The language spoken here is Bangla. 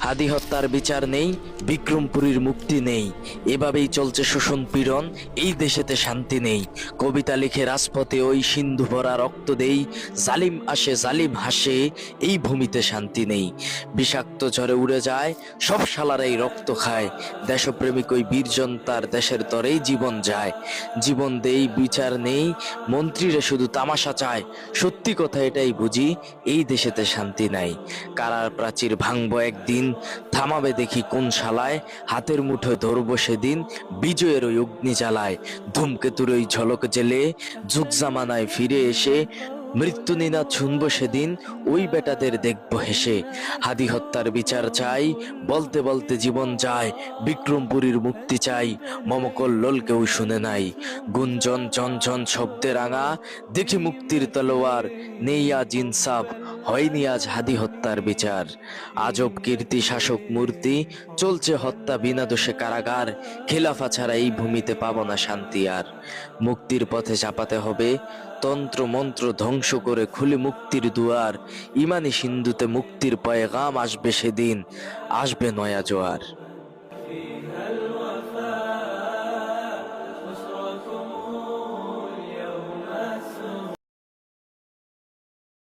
হাদি হত্যার বিচার নেই, বিক্রমপুরীর মুক্তি নেই, এভাবেই চলছে শোষণ পীড়ন, এই দেশেতে শান্তি নেই। কবিতা লিখে রাজপথে ওই সিন্ধু ভরা রক্ত দেই, জালিম আসে জালিম হাসে, এই ভূমিতে শান্তি নেই। বিষাক্ত ঝড়ে উড়ে যায় সব শালারাই রক্ত খায়, দেশপ্রেমিক ওই বীরজন তার দেশের তরেই জীবন যায়। জীবন দেই বিচার নেই, মন্ত্রীরা শুধু তামাশা চায়, সত্যি কথা এটাই বুঝি, এই দেশেতে শান্তি নাই। কারার প্রাচীর ভাঙবো একদিন, থামাবে দেখি কোন শালায়, হাতের মুঠোয় ধরবো সেদিন, বিজয়ের ওই অগ্নি জ্বালায়। ধূমকেতুর ওই ঝলক জেলে যুগ জামানায় ফিরে এসে, মৃত্যু নিনাদ শুনবো সেদিন, ওই বেটাদের দেখবো হেসে। হাদি হত্যার বিচার চাই, বলতে বলতে জীবন যায়, বিক্রমপুরীর মুক্তি চাই, মমকল্লোল কেউ শুনে নাই। গুঞ্জন ঝনঝন শব্দে রাঙা, দেখি মুক্তির তলোয়ার, নেই আজ ইনসাফ, হয়নি আজ হাদি হত্যার বিচার। আজব কীর্তি শাসক মূর্তি, চলছে হত্যা বিনা দোষে কারাগার, খেলাফা ছাড়া এই ভূমিতে পাবো না শান্তি আর। মুক্তির পথে চাপাতে হবে তন্ত্র মন্ত্র ধ্বংস করে, খুলে মুক্তির দুয়ার, ইমানি সিন্ধুতে মুক্তির পয়গাম আসবে সেদিন, আসবে নয়া জোয়ার।